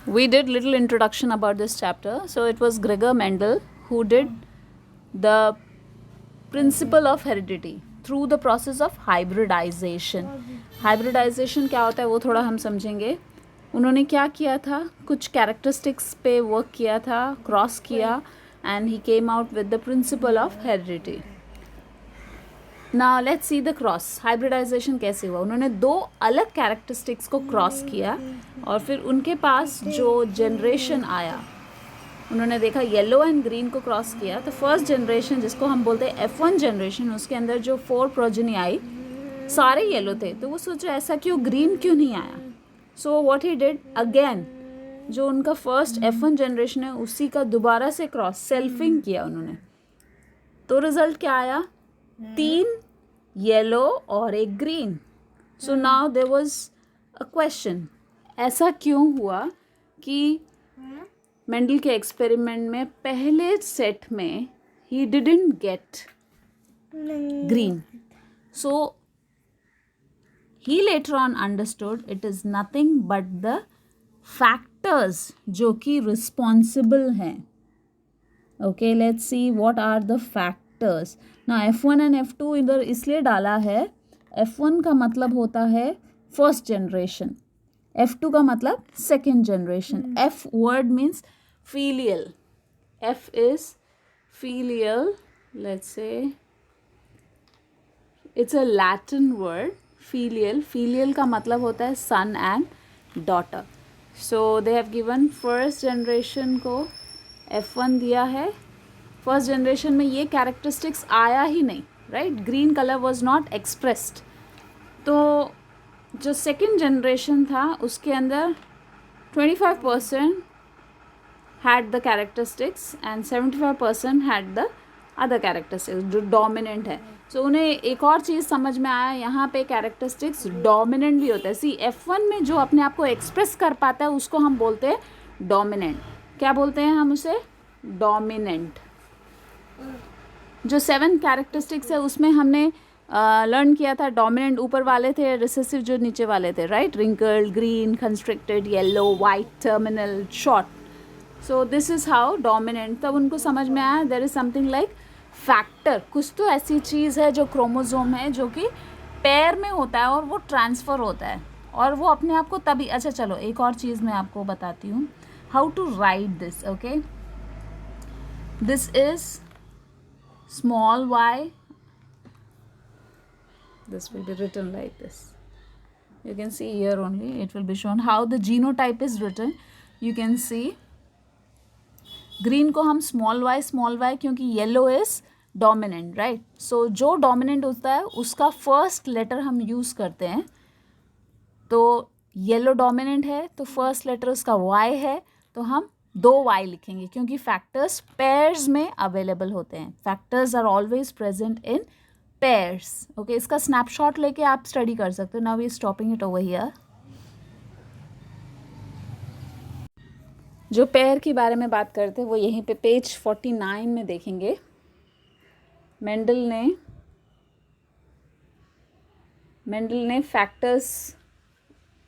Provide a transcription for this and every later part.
We did little introduction about this chapter. So it was Gregor Mendel who did the principle of heredity through the process of hybridization. Hybridization क्या होता है वो थोड़ा हम समझेंगे. उन्होंने क्या किया था, कुछ कैरेक्टरिस्टिक्स पे वर्क किया था, क्रॉस किया, and he came out with the principle of heredity. Now let's see the cross. Hybridization कैसे हुआ. उन्होंने दो अलग कैरेक्टरिस्टिक्स को क्रॉस किया और फिर उनके पास जो जनरेशन आया, उन्होंने देखा येलो एंड ग्रीन को क्रॉस किया. तो फर्स्ट जनरेशन जिसको हम बोलते हैं F1 जनरेशन, उसके अंदर जो 4 प्रोजेनी आई सारे येलो थे. तो वो सोचा ऐसा क्यों, ग्रीन क्यों नहीं आया. So what he did again, जो उनका फर्स्ट F1 जनरेशन है उसी का दोबारा से क्रॉस सेल्फिंग किया उन्होंने. तो रिजल्ट क्या आया, 3 येलो और एक green. So now there was a question, ऐसा क्यों हुआ कि मेंडल के एक्सपेरिमेंट में पहले सेट में he didn't get green. So he later on understood it is nothing but the factors जो कि responsible हैं. Okay, let's see what are the factors. Now F1 and F2 इधर इसलिए डाला है, F1 का मतलब होता है first generation, F2 का मतलब second generation. F word means filial. F is filial. Let's say it's a Latin word. Filial का मतलब होता है son and daughter. So they have given first generation को F1 दिया है. फर्स्ट जनरेशन में ये कैरेक्टरिस्टिक्स आया ही नहीं, right. Green colour was not expressed. तो जो सेकेंड जनरेशन था उसके अंदर 25% had the characteristics and 75% had the other characteristics जो डोमिनेंट है. सो उन्हें एक और चीज़ समझ में आया, यहाँ पे कैरेक्टरिस्टिक्स डोमिनेंट भी होता है. सी F1 में जो अपने आप को एक्सप्रेस कर पाता है उसको हम बोलते हैं डोमिनेंट. क्या बोलते हैं हम उसे, डोमिनेंट. जो 7 कैरेक्टरिस्टिक्स है उसमें हमने लर्न किया था, डोमिनेंट ऊपर वाले थे, रिसेसिव जो नीचे वाले थे, right. Wrinkled, green, constricted, yellow, white, terminal, short. So this is how dominant. तब उनको समझ में आया there is something like factor, कुछ तो ऐसी चीज़ है जो क्रोमोसोम है जो कि पेयर में होता है और वो ट्रांसफ़र होता है और वो अपने आप को तभी. अच्छा चलो एक और चीज़ मैं आपको बताती हूँ, how to write this. Okay, this is small y, this will be written like this. You can see here only it will be shown how the genotype is written. You can see green को हम small y क्योंकि yellow is dominant, right. so जो dominant होता है उसका first letter हम use करते हैं. तो yellow dominant है तो first letter उसका y है, तो हम 2 y लिखेंगे क्योंकि फैक्टर्स पेयर्स में अवेलेबल होते हैं. Factors are always present in pairs. Okay, इसका स्नैपशॉट लेके आप स्टडी कर सकते हो. Now we stopping it over here. जो पेयर के बारे में बात करते हैं वो यहीं पे पेज 49 में देखेंगे. मेंडल ने फैक्टर्स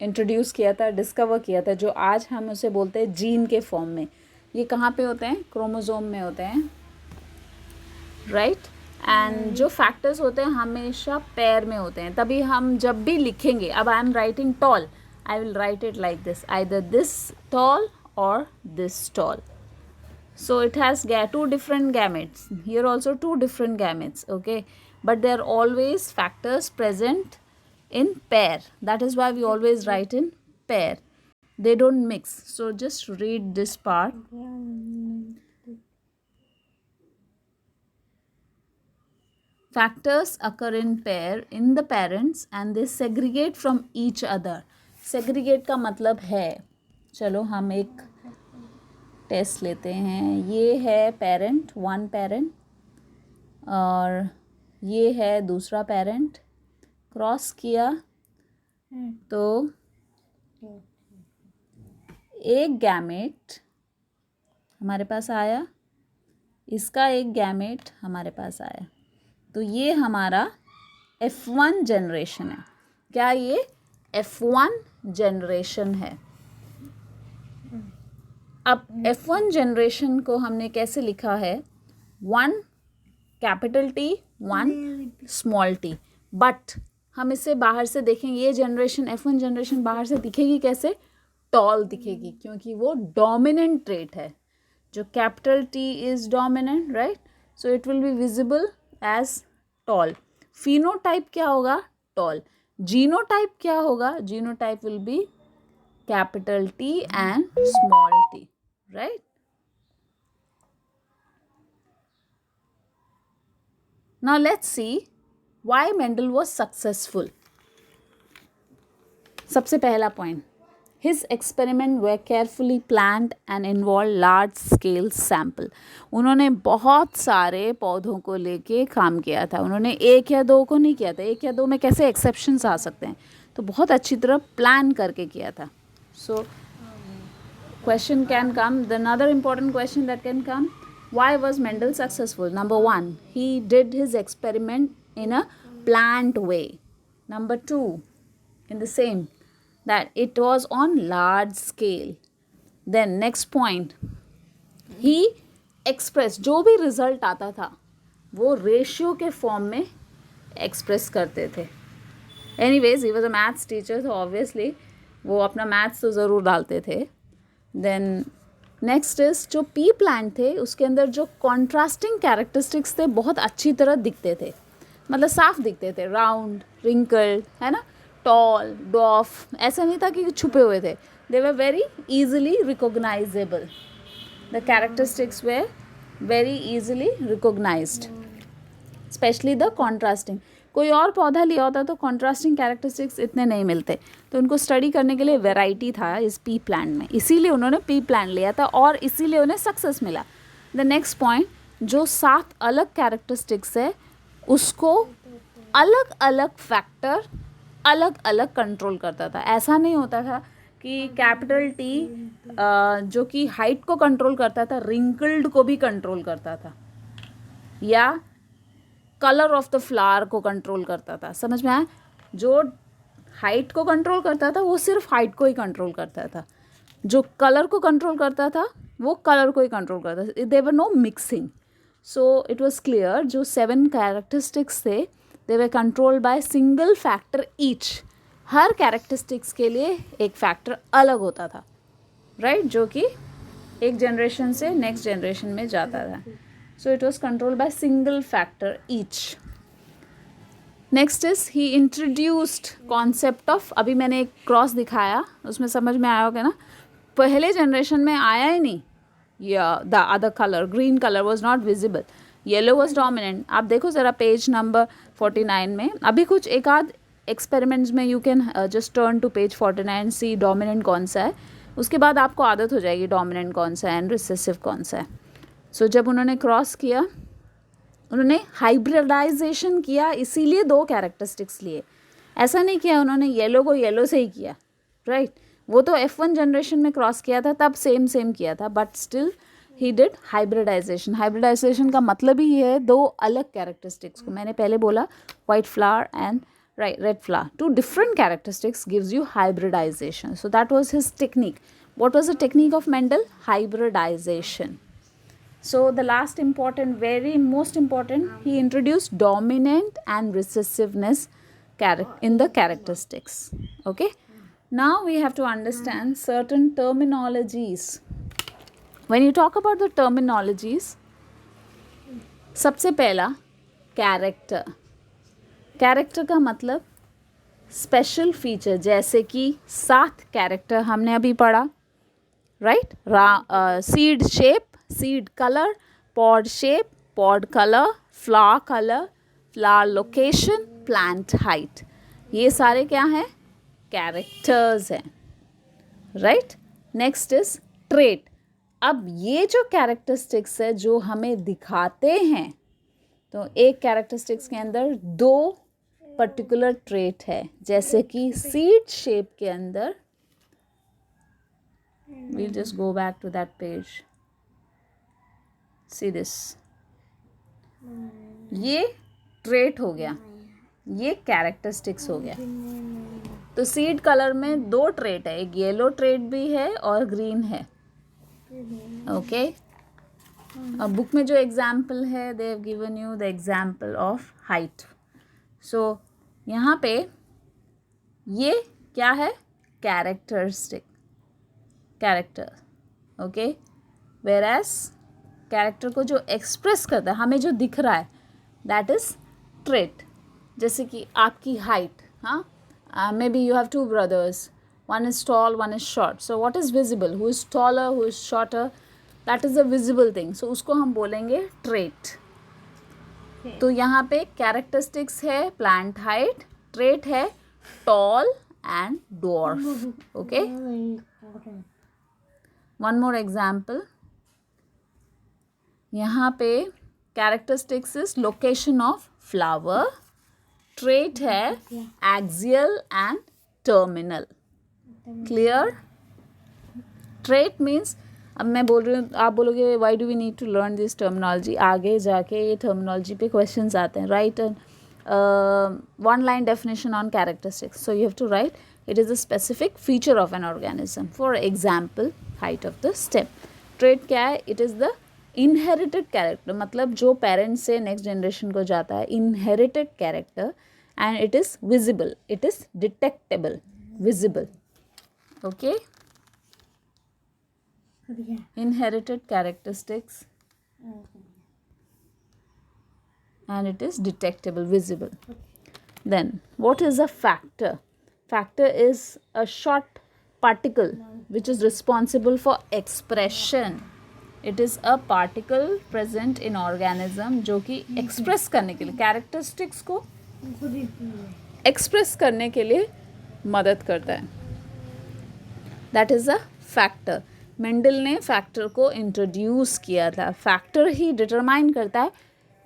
इंट्रोड्यूस किया था, डिस्कवर किया था, जो आज हम उसे बोलते हैं जीन के फॉर्म में. ये कहाँ पे होते हैं, क्रोमोसोम में होते हैं, राइट. एंड जो फैक्टर्स होते हैं हमेशा पेयर में होते हैं. तभी हम जब भी लिखेंगे, अब I am writing tall, I will write it like this, either this tall और this tall. So it has 2 different gametes. Here also 2 different gametes, okay. But they are always factors present in pair. That is why we always write in pair. They don't mix. So just read this part. Factors occur in pair in the parents and they segregate from each other. Segregate का मतलब है, चलो हम एक test लेते हैं. ये है पेरेंट, 1 पेरेंट, और ये है दूसरा पेरेंट. क्रॉस किया तो एक गैमेट हमारे पास आया, इसका एक गैमेट हमारे पास आया. तो ये हमारा F1 जनरेशन है. क्या ये F1 जनरेशन है? अब F1 जनरेशन को हमने कैसे लिखा है, 1 capital T 1 small t, but हम इसे बाहर से देखेंगे, ये जनरेशन F1 जनरेशन बाहर से दिखेगी कैसे, टॉल दिखेगी, क्योंकि वो डोमिनेंट ट्रेट है. जो capital T is dominant, right, so it will be visible as tall. Phenotype क्या होगा, टॉल. जीनोटाइप क्या होगा, genotype will be capital T and small t, right. Now let's see why Mendel was successful. सबसे पहला point, his experiment were carefully planned and involved large scale sample. उन्होंने बहुत सारे पौधों को लेके काम किया था. उन्होंने एक या दो को नहीं किया था. एक या दो में कैसे एक्सेप्शंस आ सकते हैं, तो बहुत अच्छी तरह प्लान करके किया था. So question can come, the another important question that can come, why was Mendel successful? Number 1, he did his experiment in a planned way. Number 2, in the same, that it was on large scale. Then next point, he expressed, जो भी result आता था वो ratio के form में express करते थे. Anyways, he was a maths teacher, so obviously वो अपना maths तो ज़रूर डालते थे. Then नेक्स्ट इज, जो पी प्लांट थे उसके अंदर जो कॉन्ट्रास्टिंग कैरेक्टरिस्टिक्स थे बहुत अच्छी तरह दिखते थे, मतलब साफ दिखते थे. राउंड, रिंकल्ड, है ना, टॉल, डॉफ, ऐसा नहीं था कि छुपे हुए थे. They were very easily recognisable. The characteristics were very easily recognised, specially the contrasting. कोई और पौधा लिया होता तो कॉन्ट्रास्टिंग कैरेक्टरिस्टिक्स इतने नहीं मिलते, तो उनको स्टडी करने के लिए वैरायटी था इस पी प्लांट में, इसीलिए उन्होंने पी प्लांट लिया था और इसीलिए उन्हें सक्सेस मिला. द नेक्स्ट पॉइंट, जो 7 अलग कैरेक्टरिस्टिक्स है उसको अलग अलग फैक्टर अलग अलग कंट्रोल करता था. ऐसा नहीं होता था कि कैपिटल T जो कि हाइट को कंट्रोल करता था, रिंकल्ड को भी कंट्रोल करता था, या कलर ऑफ द फ्लावर को कंट्रोल करता था. समझ में आया? जो हाइट को कंट्रोल करता था वो सिर्फ हाइट को ही कंट्रोल करता था, जो कलर को कंट्रोल करता था वो कलर को ही कंट्रोल करता था. There were no mixing. So it was clear, जो 7 कैरेक्टरिस्टिक्स थे they were controlled by single factor each. हर कैरेक्टरिस्टिक्स के लिए एक फैक्टर अलग होता था, राइट, जो कि एक जनरेशन से नेक्स्ट जनरेशन में जाता था. So it was controlled by single factor each. Next is he introduced concept of, अभी मैंने एक क्रॉस दिखाया उसमें समझ में आया होगा ना, पहले जनरेशन में आया ही नहीं. The other color, green color was not visible, yellow was dominant. आप देखो ज़रा पेज नंबर 49 में, अभी कुछ एक आध एक्सपेरिमेंट्स में you can just turn to page 49, see dominant कौन सा है, उसके बाद आपको आदत हो जाएगी डोमिनेंट कौन सा है एंड रिसेसिव कौन सा है. सो जब उन्होंने क्रॉस किया, उन्होंने हाइब्रिडाइजेशन किया, इसीलिए 2 कैरेक्टरिस्टिक्स लिए. ऐसा नहीं किया उन्होंने येलो को येलो से ही किया, राइट. वो तो F1 जनरेशन में क्रॉस किया था तब सेम किया था, but still he did hybridization. Hybridization का मतलब ही है 2 अलग कैरेक्टरिस्टिक्स को, मैंने पहले बोला white flower and red flower, 2 different characteristics gives you hybridization. So that was his technique. What was the technique of Mendel? Hybridization. So the last important, very most important, he introduced dominant and recessiveness in the characteristics. Okay. Now we have to understand certain terminologies. When you talk about the terminologies, सबसे पहला character. Character का मतलब special feature, जैसे कि 7 character हमने अभी पढ़ा, right? Seed shape, seed color, pod shape, pod color, flower location, plant height. ये सारे क्या हैं? कैरेक्टर्स हैं, राइट. Next is trait. अब ये जो कैरेक्टरिस्टिक्स है जो हमें दिखाते हैं, तो एक कैरेक्टरिस्टिक्स के अंदर 2 पर्टिकुलर ट्रेट है, जैसे कि सीड शेप के अंदर, we'll just go back to that page. See this, ये ट्रेट हो गया, ये कैरेक्टरिस्टिक्स हो गया. तो सीड कलर में 2 ट्रेट है, एक येलो ट्रेट भी है और ग्रीन है, ओके, अब बुक में जो एग्जाम्पल है they have given you the example of height. सो यहाँ पे ये क्या है? Characteristic, character. Okay, whereas character को जो एक्सप्रेस करता है, हमें जो दिख रहा है, दैट इज ट्रेट. जैसे कि आपकी हाइट, हाँ, may be you have two brothers, one is tall, one is short. So what is visible? Who is taller, who is shorter? That is a visible thing. So उसको हम बोलेंगे trait. तो यहाँ पे characteristics है plant height, trait है tall and dwarf. Okay. One more example. यहाँ पे characteristics is location of flower. Trait है axial and terminal. Clear? Trait means, अब मैं बोल रही हूँ, आप बोलोगे why do we need to learn this terminology. आगे जाके ये टर्मिनोलॉजी पे क्वेश्चंस आते हैं. Write one line definition on characteristics. So you have to write it is a specific feature of an organism. For example, height of the stem. Trait क्या है? It is the inherited character, मतलब जो parents से next generation को जाता है, inherited character. And it is visible, it is detectable, visible. Okay, inherited characteristics and it is detectable, visible. Then what is a factor? Factor is a short particle which is responsible for expression. It is a particle present in organism जो कि express करने के लिए, characteristics को express करने के लिए मदद करता है. That is a factor. Mendel ने फैक्टर को इंट्रोड्यूस किया था. फैक्टर ही डिटरमाइन करता है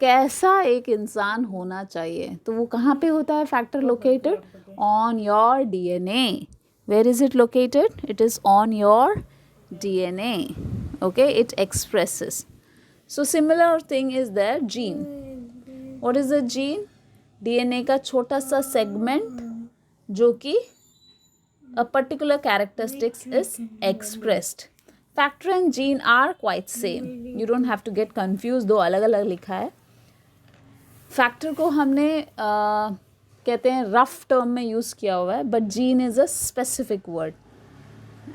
कैसा एक इंसान होना चाहिए. तो वो कहाँ पे होता है factor? Located on your DNA. Where is it located? It is on your DNA. Okay, it expresses. So similar thing is there gene. What is a gene? DNA का छोटा सा सेगमेंट जो कि a particular characteristics is expressed. Factor and gene are quite same. You don't have to get confused, दो अलग अलग लिखा है. फैक्टर को हमने कहते हैं रफ टर्म में यूज़ किया हुआ है, but gene is a specific word.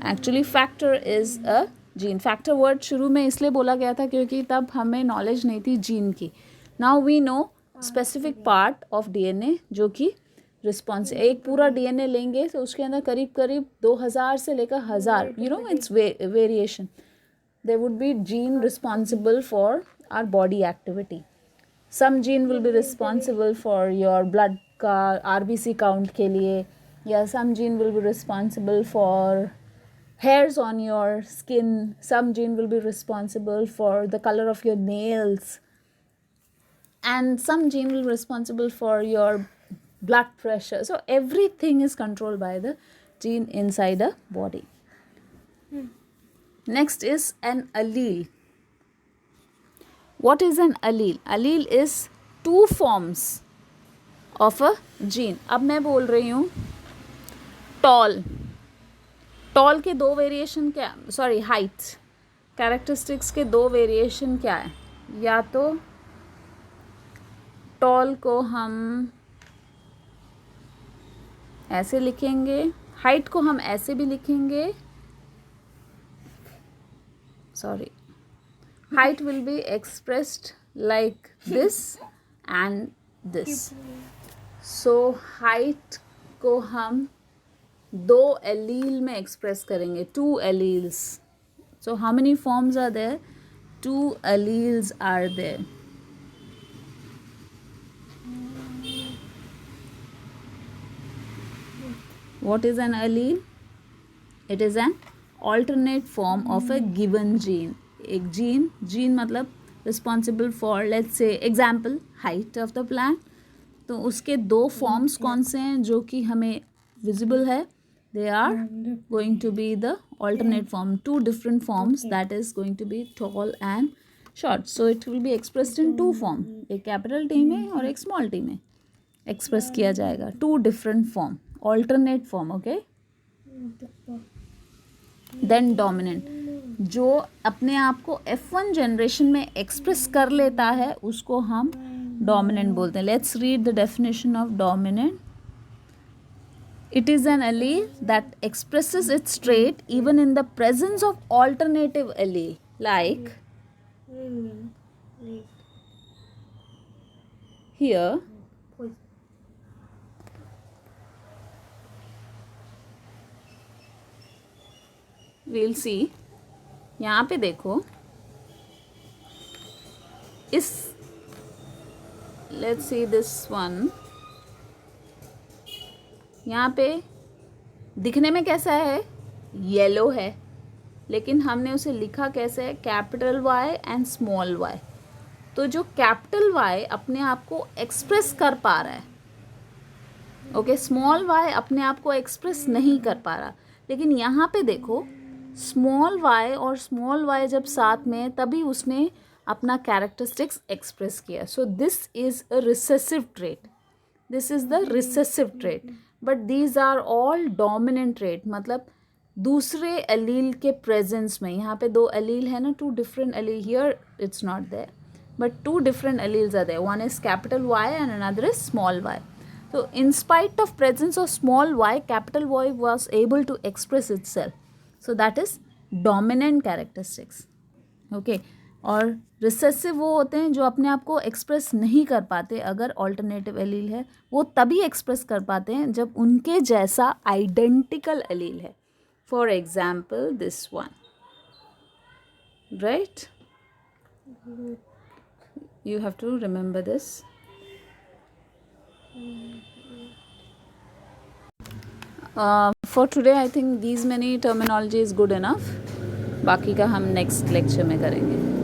Actually factor is a gene. Factor word शुरू में इसलिए बोला गया था क्योंकि तब हमें नॉलेज नहीं थी जीन की. Now we know specific part of DNA जो कि रिस्पॉन्स. एक पूरा DNA लेंगे तो उसके अंदर करीब करीब 2000 से लेकर 1000, you know, it's variation. There would be gene responsible for our body activity. Some gene will be responsible for your blood का RBC काउंट के लिए, या some gene will be responsible for hairs on your skin. Some gene will be responsible for the color of your nails, and some gene will be responsible for your blood pressure. So everything is controlled by the gene inside the body. Next is an allele. What is an allele? Allele is two forms of a gene. अब मैं बोल रही हूँ tall. Toll के दो variation क्या, sorry height characteristics के दो वेरिएशन क्या है? या तो टॉल को हम ऐसे लिखेंगे, हाइट को हम ऐसे भी लिखेंगे. Sorry, height will be expressed like this and this. So height को हम दो एलील में एक्सप्रेस करेंगे, 2 alleles. So how many forms are there? 2 alleles are there. What is an allele? It is an alternate form of a given gene. एक gene मतलब responsible for, let's say example, height of the plant. तो उसके दो forms कौन से हैं जो कि हमें visible है? They are going to be the alternate form, 2 different forms, that is going to be tall and short. So it will be expressed in 2 form. एक capital T में और एक small t में express किया जाएगा. 2 different form, alternate form. Okay. Then dominant. जो अपने आप को F1 जनरेशन में एक्सप्रेस कर लेता है उसको हम डोमिनेंट बोलते हैं. Let's read the definition of dominant. It is an allele that expresses its trait even in the presence of alternative allele. Like here, we'll see. यहाँ पे देखो इस let's see this one. यहाँ पे दिखने में कैसा है, येलो है, लेकिन हमने उसे लिखा कैसे है, capital Y and small Y. तो जो कैपिटल वाई अपने आप को एक्सप्रेस कर पा रहा है, ओके, स्मॉल वाई अपने आप को एक्सप्रेस नहीं कर पा रहा. लेकिन यहाँ पे देखो स्मॉल वाई और स्मॉल वाई जब साथ में, तभी उसने अपना कैरेक्टरिस्टिक्स एक्सप्रेस किया. So this is a recessive trait. This is the recessive trait. But these are all dominant trait. मतलब दूसरे एलील के प्रेजेंस में, यहाँ पे दो एलील है ना, two different allele. Here it's not there, but two different alleles are there. One is capital Y and another is small Y. So in spite of presence of small y, capital Y was able to express itself. So that is dominant characteristics. Okay. और recessive वो होते हैं जो अपने आप को express नहीं कर पाते. अगर ऑल्टरनेटिव एलील है वो तभी एक्सप्रेस कर पाते हैं जब उनके जैसा आइडेंटिकल एलील है. For example this one, right? You have to remember this. For today I think these many terminology is good enough. बाकी का हम नेक्स्ट लेक्चर में करेंगे.